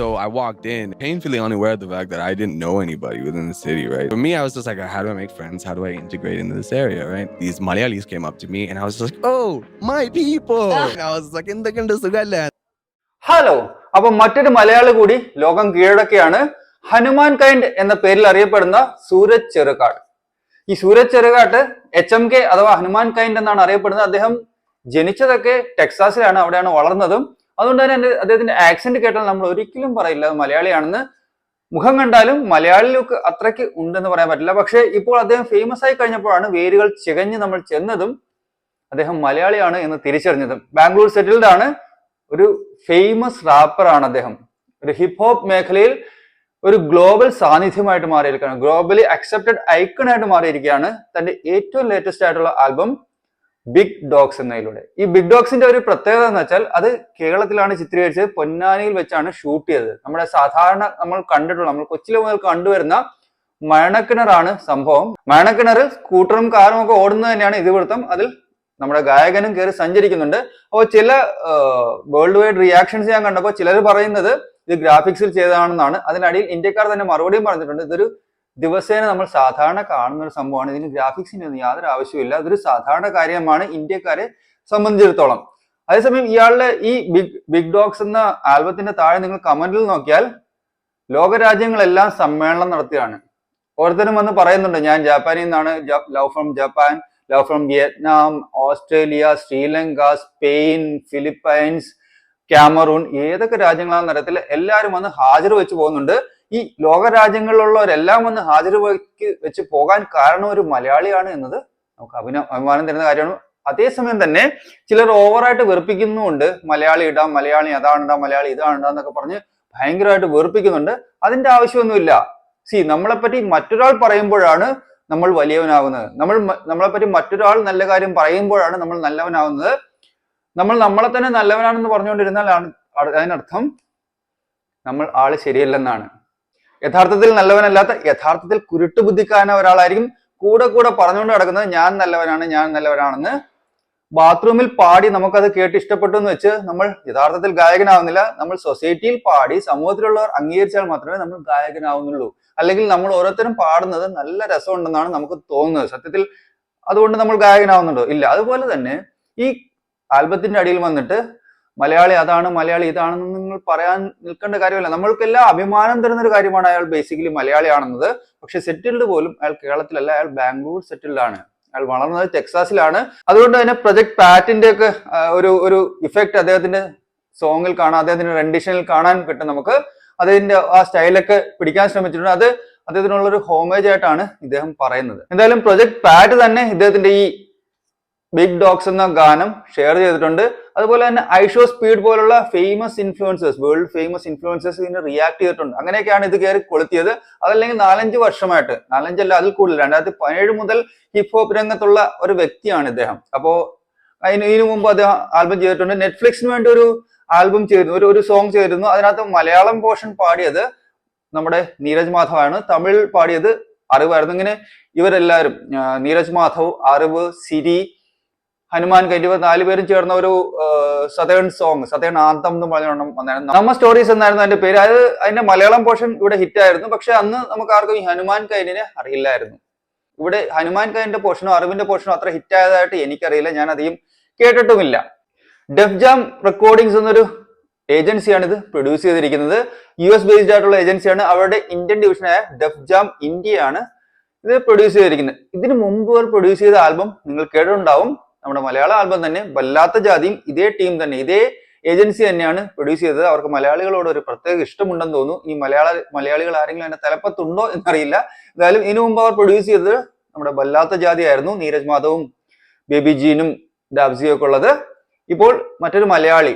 So I walked in painfully unaware of the fact that I didn't know anybody within the city, right? For me, I was just like, how do I make friends? How do I integrate into this area, right? These Malayalis came up to me and I was just like, oh, my people. And I was like, in the Sugaland. Hello, അപ്പൊ മറ്റൊരു മലയാളി കൂടി ലോകം കീഴടക്കിയാണ് Hanuman kind എന്ന പേരിൽ അറിയപ്പെടുന്ന സൂരജ് ചെറുകാട്. ഈ Sooraj Cherukattu HMK അഥവാ Hanuman kind എന്നാണ് അറിയപ്പെടുന്നത്. അദ്ദേഹം ജനിച്ചതൊക്കെ ടെക്സാസിലാണ്, അവിടെയാണ് വളർന്നതും. അതുകൊണ്ട് തന്നെ അദ്ദേഹത്തിന്റെ ആക്സെന്റ് കേട്ടാൽ നമ്മൾ ഒരിക്കലും പറയില്ല മലയാളിയാണെന്ന്. മുഖം കണ്ടാലും മലയാളി ലുക്ക് അത്രയ്ക്ക് ഉണ്ടെന്ന് പറയാൻ പറ്റില്ല. പക്ഷെ ഇപ്പോൾ അദ്ദേഹം ഫേമസ് ആയി കഴിഞ്ഞപ്പോഴാണ് വേരുകൾ ചികഞ്ഞ് നമ്മൾ ചെന്നതും അദ്ദേഹം മലയാളിയാണ് എന്ന് തിരിച്ചറിഞ്ഞതും. ബാംഗ്ലൂർ സെറ്റിൽഡ് ആണ്, ഒരു ഫേമസ് റാപ്പർ ആണ് അദ്ദേഹം. ഒരു ഹിപ്പ് ഹോപ്പ് മേഖലയിൽ ഒരു ഗ്ലോബൽ സാന്നിധ്യമായിട്ട് മാറിയിരിക്കുകയാണ്, ഗ്ലോബലി അക്സെപ്റ്റഡ് ഐക്കൺ ആയിട്ട് മാറിയിരിക്കുകയാണ് തന്റെ ഏറ്റവും ലേറ്റസ്റ്റ് ആയിട്ടുള്ള ആൽബം ബിഗ് ഡോഗ്സ് എന്നതിലൂടെ. ഈ ബിഗ് ഡോഗ്സിന്റെ ഒരു പ്രത്യേകത എന്ന് വെച്ചാൽ അത് കേരളത്തിലാണ് ചിത്രീകരിച്ചത്, പൊന്നാനിയിൽ വെച്ചാണ് ഷൂട്ട് ചെയ്തത്. നമ്മുടെ സാധാരണ നമ്മൾ കണ്ടിട്ടുള്ള, നമ്മൾ കൊച്ചിലെ മുതൽ കണ്ടുവരുന്ന മഴക്കിണറാണ് സംഭവം. മഴക്കിണറിൽ സ്കൂട്ടറും കാറും ഒക്കെ ഓടുന്നത് തന്നെയാണ് ഇതിവൃത്തം. അതിൽ നമ്മുടെ ഗായകനും കയറി സഞ്ചരിക്കുന്നുണ്ട്. അപ്പോൾ ചില വേൾഡ് വൈഡ് റിയാക്ഷൻസ് ഞാൻ കണ്ടപ്പോൾ ചിലർ പറയുന്നത് ഇത് ഗ്രാഫിക്സിൽ ചെയ്തതാണെന്നാണ്. അതിനടിയിൽ ഇന്ത്യക്കാർ തന്നെ മറുപടിയും പറഞ്ഞിട്ടുണ്ട്, ഇതൊരു ദിവസേന നമ്മൾ സാധാരണ കാണുന്ന ഒരു സംഭവമാണ്, ഇതിന് ഗ്രാഫിക്സിന് ഒന്നും യാതൊരു ആവശ്യമില്ല, ഇതൊരു സാധാരണ കാര്യമാണ് ഇന്ത്യക്കാരെ സംബന്ധിച്ചിടത്തോളം. അതേസമയം ഇയാളുടെ ഈ ബിഗ് ഡോഗ്സ് എന്ന ആൽബത്തിന്റെ താഴെ നിങ്ങൾ കമന്റിൽ നോക്കിയാൽ ലോകരാജ്യങ്ങളെല്ലാം സമ്മേളനം നടത്തിയാണ്. ഓരോരുത്തരും വന്ന് പറയുന്നുണ്ട്, ഞാൻ ജാപ്പാനിൽ നിന്നാണ്, love from Japan, love from Vietnam, Australia, Sri Lanka, Spain, Philippines, Cameron, ഏതൊക്കെ രാജ്യങ്ങളാണ് തരത്തിൽ എല്ലാവരും വന്ന് ഹാജർ വെച്ച് പോകുന്നുണ്ട്. ഈ ലോക രാജ്യങ്ങളിലുള്ളവരെല്ലാം വന്ന് ഹാജർ വെച്ച് പോകാൻ കാരണം ഒരു മലയാളിയാണ് എന്നത് നമുക്ക് അഭിമാനം തരുന്ന കാര്യമാണ്. അതേസമയം തന്നെ ചിലർ ഓവറായിട്ട് വെറുപ്പിക്കുന്നുമുണ്ട്, മലയാളി ഇടാം, മലയാളി അതാണ്ടാ, മലയാളി ഇതാണ്ടാ എന്നൊക്കെ പറഞ്ഞ് ഭയങ്കരമായിട്ട് വെറുപ്പിക്കുന്നുണ്ട്. അതിന്റെ ആവശ്യമൊന്നുമില്ല. നമ്മളെപ്പറ്റി മറ്റൊരാൾ പറയുമ്പോഴാണ് നമ്മൾ വലിയവനാകുന്നത്. നമ്മളെപ്പറ്റി മറ്റൊരാൾ നല്ല കാര്യം പറയുമ്പോഴാണ് നമ്മൾ നല്ലവനാകുന്നത്. നമ്മൾ നമ്മളെ തന്നെ നല്ലവനാണെന്ന് പറഞ്ഞുകൊണ്ടിരുന്നാൽ അതിനർത്ഥം നമ്മൾ ആള് ശരിയല്ലെന്നാണ്. യഥാർത്ഥത്തിൽ നല്ലവനല്ലാത്ത, യഥാർത്ഥത്തിൽ കുരുട്ടു ബുദ്ധിക്കാരന ഒരാളായിരിക്കും കൂടെ കൂടെ പറഞ്ഞുകൊണ്ട് നടക്കുന്നത് ഞാൻ നല്ലവനാണ്, ഞാൻ നല്ലവനാണെന്ന്. ബാത്റൂമിൽ പാടി നമുക്കത് കേട്ട് ഇഷ്ടപ്പെട്ടു എന്ന് വെച്ച് നമ്മൾ യഥാർത്ഥത്തിൽ ഗായകനാവുന്നില്ല. നമ്മൾ സൊസൈറ്റിയിൽ പാടി സമൂഹത്തിലുള്ളവർ അംഗീകരിച്ചാൽ മാത്രമേ നമ്മൾ ഗായകനാവുന്നുള്ളൂ. അല്ലെങ്കിൽ നമ്മൾ ഓരോരുത്തരും പാടുന്നത് നല്ല രസമുണ്ടെന്നാണ് നമുക്ക് തോന്നുന്നത്. സത്യത്തിൽ അതുകൊണ്ട് നമ്മൾ ഗായകനാവുന്നുണ്ടോ? ഇല്ല. അതുപോലെ തന്നെ ഈ ആൽബത്തിന്റെ അടിയിൽ വന്നിട്ട് മലയാളി അതാണ്, മലയാളി ഇതാണെന്ന് നിങ്ങൾ പറയാൻ നിൽക്കേണ്ട കാര്യമല്ല. നമ്മൾക്കെല്ലാം അഭിമാനം തരുന്ന ഒരു കാര്യമാണ് അയാൾ ബേസിക്കലി മലയാളിയാണെന്നത്. പക്ഷെ സെറ്റിൽഡ് പോലും അയാൾ കേരളത്തിലല്ല, അയാൾ ബാംഗ്ലൂർ സെറ്റിൽഡ് ആണ്. അയാൾ വളർന്നത് ടെക്സാസിലാണ്. അതുകൊണ്ട് തന്നെ പ്രൊജക്ട് പാറ്റിന്റെ ഒക്കെ ഒരു ഇഫക്റ്റ് അദ്ദേഹത്തിന്റെ സോങ്ങിൽ കാണാൻ, അദ്ദേഹത്തിന്റെ റെൻഡിഷനിൽ കാണാൻ കിട്ടും നമുക്ക്. അതിന്റെ ആ സ്റ്റൈലൊക്കെ പിടിക്കാൻ ശ്രമിച്ചിട്ടുണ്ട്. അത് അദ്ദേഹത്തിനുള്ള ഒരു ഹോമേജ് ആയിട്ടാണ് ഇദ്ദേഹം പറയുന്നത്. എന്തായാലും പ്രൊജക്ട് പാറ്റ് തന്നെ ഇദ്ദേഹത്തിന്റെ ഈ ബിഗ് ഡോഗ്സ് എന്ന ഗാനം ഷെയർ ചെയ്തിട്ടുണ്ട്. അതുപോലെ തന്നെ ഐഷോ സ്പീഡ് പോലുള്ള famous influencers, world famous influencers ഇതിനെ റിയാക്ട് ചെയ്തിട്ടുണ്ട്. അങ്ങനെയൊക്കെയാണ് ഇത് കയറി കൊളുത്തിയത്. അതല്ലെങ്കിൽ 4-5 വർഷമായിട്ട്, 4-5 അതിൽ കൂടുതൽ, 2017 മുതൽ ഹിപ്പ് ഹോപ്പ് രംഗത്തുള്ള ഒരു വ്യക്തിയാണ് ഇദ്ദേഹം. അപ്പോ ഇതിനു മുമ്പ് അദ്ദേഹം ആൽബം ചെയ്തിട്ടുണ്ട്. നെറ്റ്ഫ്ലിക്സിന് വേണ്ടി ഒരു ആൽബം ചെയ്തിരുന്നു, ഒരു സോങ് ചെയ്തിരുന്നു. അതിനകത്ത് മലയാളം പോർഷൻ പാടിയത് നമ്മുടെ നീരജ് മാധവാണ്, തമിഴ് പാടിയത് അറിവായിരുന്നു. ഇങ്ങനെ ഇവരെല്ലാവരും, നീരജ് മാധവ്, അറിവ്, സിരി, ഹനുമാൻ കൈൻഡ്, 4 പേരും ചേർന്ന ഒരു സതേൺ സോങ്, സതേൺ ആന്തം എന്ന് പറഞ്ഞോണം വന്നായിരുന്നു. നമ്മ സ്റ്റോറീസ് എന്നായിരുന്നു അതിന്റെ പേര്. അതിന്റെ മലയാളം പോർഷൻ ഇവിടെ ഹിറ്റ് ആയിരുന്നു. പക്ഷെ അന്ന് നമുക്ക് ആർക്കും ഈ ഹനുമാൻ കൈൻഡിനെ അറിയില്ലായിരുന്നു. ഇവിടെ ഹനുമാൻ കൈൻഡിന്റെ പോർഷനോ അറിവിന്റെ പോർഷനോ അത്ര ഹിറ്റ് ആയതായിട്ട് എനിക്കറിയില്ല, ഞാൻ അധികം കേട്ടിട്ടുമില്ല. ഡെഫ് ജാം റെക്കോർഡിങ്സ് എന്നൊരു ഏജൻസിയാണ് ഇത് പ്രൊഡ്യൂസ് ചെയ്തിരിക്കുന്നത്. US ബേസ്ഡ് ആയിട്ടുള്ള ഏജൻസിയാണ്. അവരുടെ ഇന്ത്യൻ ഡിവിഷനായ ഡെഫ് ജാം ഇന്ത്യയാണ് ഇത് പ്രൊഡ്യൂസ് ചെയ്തിരിക്കുന്നത്. ഇതിനു മുമ്പ് പ്രൊഡ്യൂസ് ചെയ്ത ആൽബം നിങ്ങൾ കേട്ടിട്ടുണ്ടാവും, നമ്മുടെ മലയാള ആൽബം തന്നെ. വല്ലാത്ത ജാതിയും ഇതേ ടീം തന്നെ, ഇതേ ഏജൻസി തന്നെയാണ് പ്രൊഡ്യൂസ് ചെയ്തത്. അവർക്ക് മലയാളികളോട് ഒരു പ്രത്യേക ഇഷ്ടമുണ്ടെന്ന് തോന്നുന്നു. ഈ മലയാളികൾ ആരെങ്കിലും അതിന്റെ തലപ്പത്തുണ്ടോ എന്നറിയില്ല. എന്തായാലും ഇതിനു മുമ്പ് അവർ പ്രൊഡ്യൂസ് ചെയ്തത് നമ്മുടെ വല്ലാത്ത ജാതി ആയിരുന്നു, നീരജ് മാധവും ബേബി ജീനും ഡാബ്സിയും ഒക്കെ ഉള്ളത്. ഇപ്പോൾ മറ്റൊരു മലയാളി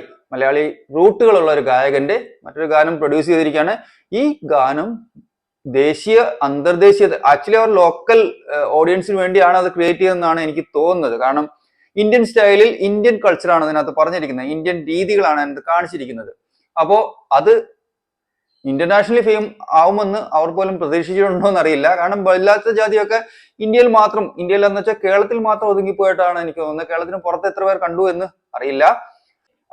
റൂട്ടുകളുള്ള ഒരു ഗായകന്റെ മറ്റൊരു ഗാനം പ്രൊഡ്യൂസ് ചെയ്തിരിക്കുകയാണ്. ഈ ഗാനം ദേശീയ, അന്തർദേശീയ, ആക്ച്വലി അവർ ലോക്കൽ ഓഡിയൻസിന് വേണ്ടിയാണ് അത് ക്രിയേറ്റ് ചെയ്തതെന്നാണ് എനിക്ക് തോന്നുന്നത്. കാരണം ഇന്ത്യൻ സ്റ്റൈലിൽ ഇന്ത്യൻ കൾച്ചറാണ് അതിനകത്ത് പറഞ്ഞിരിക്കുന്നത്, ഇന്ത്യൻ രീതികളാണ് അതിനകത്ത് കാണിച്ചിരിക്കുന്നത്. അപ്പോ അത് ഇന്റർനാഷണലി ഫെയിം ആവുമെന്ന് അവർ പോലും പ്രതീക്ഷിച്ചിട്ടുണ്ടോ എന്നറിയില്ല. കാരണം വല്ലാത്ത ജാതിയൊക്കെ ഇന്ത്യയിൽ എന്ന് വെച്ചാൽ കേരളത്തിൽ മാത്രം ഒതുങ്ങിപ്പോയിട്ടാണ് എനിക്ക് തോന്നുന്നത്. കേരളത്തിന് പുറത്ത് എത്ര പേർ കണ്ടു എന്ന് അറിയില്ല.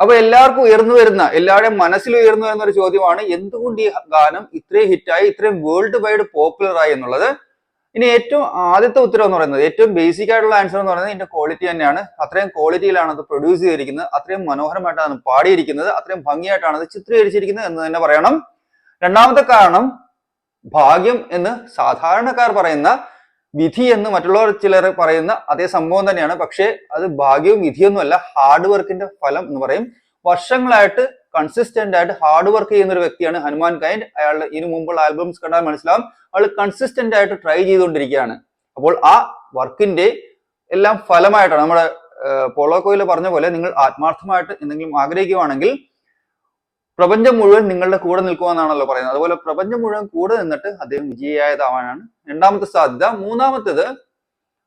അപ്പൊ എല്ലാവർക്കും ഉയർന്നു വരുന്ന, എല്ലാവരുടെയും മനസ്സിൽ ഉയർന്നു വരുന്ന ഒരു ചോദ്യമാണ് എന്തുകൊണ്ട് ഈ ഗാനം ഇത്രയും ഹിറ്റായി, ഇത്രയും വേൾഡ് വൈഡ് പോപ്പുലർ ആയി എന്നുള്ളത്. ഇനി ഏറ്റവും ആദ്യത്തെ ഉത്തരം എന്ന് പറയുന്നത്, ഏറ്റവും ബേസിക് ആയിട്ടുള്ള ആൻസർ എന്ന് പറയുന്നത് ഇതിന്റെ ക്വാളിറ്റി തന്നെയാണ്. അത്രയും ക്വാളിറ്റിയിലാണ് അത് പ്രൊഡ്യൂസ് ചെയ്തിരിക്കുന്നത്, അത്രയും മനോഹരമായിട്ടാണ് പാടിയിരിക്കുന്നത്, അത്രയും ഭംഗിയായിട്ടാണ് അത് ചിത്രീകരിച്ചിരിക്കുന്നത് എന്ന് തന്നെ പറയണം. രണ്ടാമത്തെ കാരണം ഭാഗ്യം എന്ന് സാധാരണക്കാർ പറയുന്ന, വിധി എന്ന് മറ്റുള്ളവർ ചിലർ പറയുന്ന അതേ സംഭവം തന്നെയാണ്. പക്ഷേ അത് ഭാഗ്യവും വിധിയൊന്നുമല്ല, ഹാർഡ് വർക്കിന്റെ ഫലം എന്ന് പറയും. വർഷങ്ങളായിട്ട് കൺസിസ്റ്റന്റ് ആയിട്ട് ഹാർഡ് വർക്ക് ചെയ്യുന്ന ഒരു വ്യക്തിയാണ് ഹനുമാൻ കൈൻഡ്. അയാളുടെ ഇതിനു മുമ്പുള്ള ആൽബംസ് കണ്ടാൽ മനസ്സിലാവും അയാൾ കൺസിസ്റ്റന്റ് ആയിട്ട് ട്രൈ ചെയ്തുകൊണ്ടിരിക്കുകയാണ്. അപ്പോൾ ആ വർക്കിന്റെ എല്ലാം ഫലമായിട്ടാണ് നമ്മുടെ പോളോ കൊയ്ലോ പറഞ്ഞ പോലെ, നിങ്ങൾ ആത്മാർത്ഥമായിട്ട് എന്തെങ്കിലും ആഗ്രഹിക്കുകയാണെങ്കിൽ പ്രപഞ്ചം മുഴുവൻ നിങ്ങളുടെ കൂടെ നിൽക്കുമെന്നാണല്ലോ പറയുന്നത്. അതുപോലെ പ്രപഞ്ചം മുഴുവൻ കൂടെ നിന്നിട്ട് അദ്ദേഹം വിജയിയായതാവാനാണ് രണ്ടാമത്തെ സാധ്യത. മൂന്നാമത്തേത്,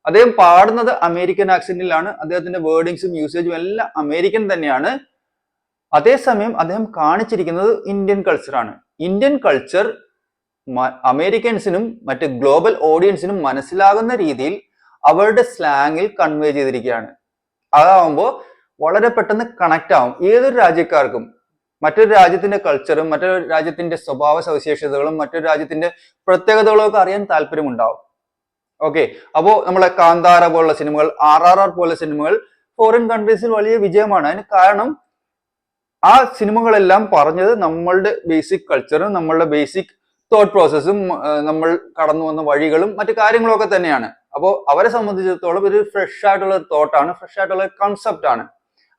അദ്ദേഹം പാടുന്നത് അമേരിക്കൻ ആക്സെന്റിലാണ്, അദ്ദേഹത്തിന്റെ വേർഡിങ്സും യൂസേജും എല്ലാം അമേരിക്കൻ തന്നെയാണ്. അതേസമയം അദ്ദേഹം കാണിച്ചിരിക്കുന്നത് ഇന്ത്യൻ കൾച്ചറാണ്. ഇന്ത്യൻ കൾച്ചർ അമേരിക്കൻസിനും മറ്റ് ഗ്ലോബൽ ഓഡിയൻസിനും മനസ്സിലാകുന്ന രീതിയിൽ അവരുടെ സ്ലാങ്ങിൽ കൺവേ ചെയ്തിരിക്കുകയാണ്. അതാവുമ്പോൾ വളരെ പെട്ടെന്ന് കണക്ട് ആവും. ഏതൊരു രാജ്യക്കാർക്കും മറ്റൊരു രാജ്യത്തിന്റെ കൾച്ചറും മറ്റൊരു രാജ്യത്തിന്റെ സ്വഭാവ സവിശേഷതകളും മറ്റൊരു രാജ്യത്തിന്റെ പ്രത്യേകതകളും ഒക്കെ അറിയാൻ താല്പര്യമുണ്ടാവും. ഓക്കെ, അപ്പോ നമ്മളെ കാന്താര പോലുള്ള സിനിമകൾ, RRR പോലുള്ള സിനിമകൾ ഫോറിൻ കൺട്രീസിൽ വലിയ വിജയമാണ്. അതിന് കാരണം ആ സിനിമകളെല്ലാം പറഞ്ഞത് നമ്മളുടെ ബേസിക് കൾച്ചറും നമ്മളുടെ ബേസിക് തോട്ട് പ്രോസസ്സും നമ്മൾ കടന്നു വന്ന വഴികളും മറ്റു കാര്യങ്ങളും ഒക്കെ തന്നെയാണ്. അപ്പോൾ അവരെ സംബന്ധിച്ചിടത്തോളം ഒരു ഫ്രഷ് ആയിട്ടുള്ള തോട്ടാണ്, ഫ്രഷ് ആയിട്ടുള്ള കൺസെപ്റ്റ് ആണ്.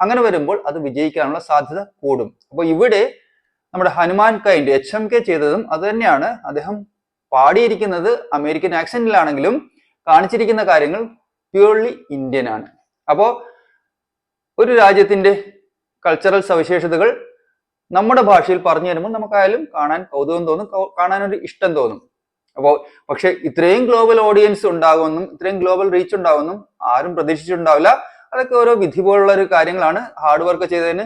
അങ്ങനെ വരുമ്പോൾ അത് വിജയിക്കാനുള്ള സാധ്യത കൂടും. അപ്പോൾ ഇവിടെ നമ്മുടെ ഹനുമാൻ കൈൻഡ് HMK ചെയ്തതും അത് തന്നെയാണ്. അദ്ദേഹം പാടിയിരിക്കുന്നത് അമേരിക്കൻ ആക്സെന്റിലാണെങ്കിലും കാണിച്ചിരിക്കുന്ന കാര്യങ്ങൾ പ്യൂർലി ഇന്ത്യൻ ആണ്. അപ്പോൾ ഒരു രാജ്യത്തിന്റെ കൾച്ചറൽ സവിശേഷതകൾ നമ്മുടെ ഭാഷയിൽ പറഞ്ഞു തരുമ്പോൾ നമുക്കായാലും കാണാൻ കൗതുകം തോന്നും, കാണാനൊരു ഇഷ്ടം തോന്നും. അപ്പോൾ പക്ഷെ ഇത്രയും ഗ്ലോബൽ ഓഡിയൻസ് ഉണ്ടാകുമെന്നും ഇത്രയും ഗ്ലോബൽ റീച്ച് ഉണ്ടാകുമെന്നും ആരും പ്രതീക്ഷിച്ചിട്ടുണ്ടാവില്ല. അതൊക്കെ ഓരോ വിധി പോലുള്ള ഒരു കാര്യങ്ങളാണ്. ഹാർഡ് വർക്ക് ചെയ്തതിന്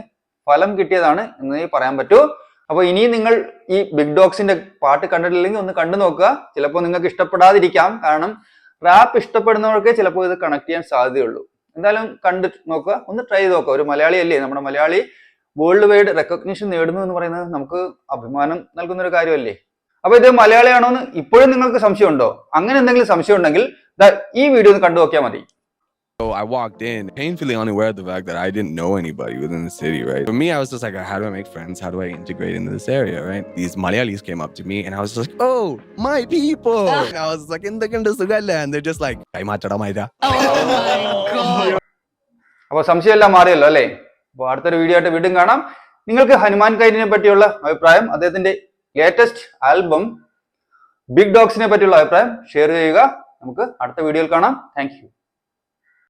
ഫലം കിട്ടിയതാണ് എന്നേ പറയാൻ പറ്റൂ. അപ്പൊ ഇനിയും നിങ്ങൾ ഈ ബിഗ് ഡോഗ്സിന്റെ പാട്ട് കണ്ടിട്ടില്ലെങ്കിൽ ഒന്ന് കണ്ടു നോക്കുക. ചിലപ്പോൾ നിങ്ങൾക്ക് ഇഷ്ടപ്പെടാതിരിക്കാം, കാരണം റാപ്പ് ഇഷ്ടപ്പെടുന്നവർക്ക് ചിലപ്പോൾ ഇത് കണക്ട് ചെയ്യാൻ സാധ്യതയുള്ളൂ. എന്തായാലും കണ്ടു നോക്കുക, ഒന്ന് ട്രൈ ചെയ്ത് നോക്കുക. ഒരു മലയാളി അല്ലേ, നമ്മുടെ മലയാളി വേൾഡ് വൈഡ് റെക്കഗ്നിഷൻ നേടുന്നു എന്ന് പറയുന്നത് നമുക്ക് അഭിമാനം നൽകുന്ന ഒരു കാര്യമല്ലേ. അപ്പൊ ഇത് മലയാളിയാണോ എന്ന് ഇപ്പോഴും നിങ്ങൾക്ക് സംശയമുണ്ടോ? അങ്ങനെ എന്തെങ്കിലും സംശയം ഉണ്ടെങ്കിൽ ഈ വീഡിയോ ഒന്ന് കണ്ടു നോക്കിയാൽ മതി. So I walked in painfully unaware of the fact that I didn't know anybody within the city, right? For me, I was just like, how do I make friends? How do I integrate into this area, right? These Malayalis came up to me and I was just like, oh, my people. And I was like, and they're just like, oh my God. അപ്പൊ സംശയമെല്ലാം മാറിയല്ലോ അല്ലേ? അപ്പൊ അടുത്തൊരു video ആയിട്ട് വീണ്ടും കാണാം. നിങ്ങൾക്ക് ഹനുമാൻ കൈൻഡിനെ പറ്റിയുള്ള അഭിപ്രായം, അദ്ദേഹത്തിന്റെ ലേറ്റസ്റ്റ് ആൽബം ബിഗ് ഡോഗ്സിനെ പറ്റിയുള്ള അഭിപ്രായം ഷെയർ ചെയ്യുക. നമുക്ക് അടുത്ത വീഡിയോയിൽ കാണാം. Thank you.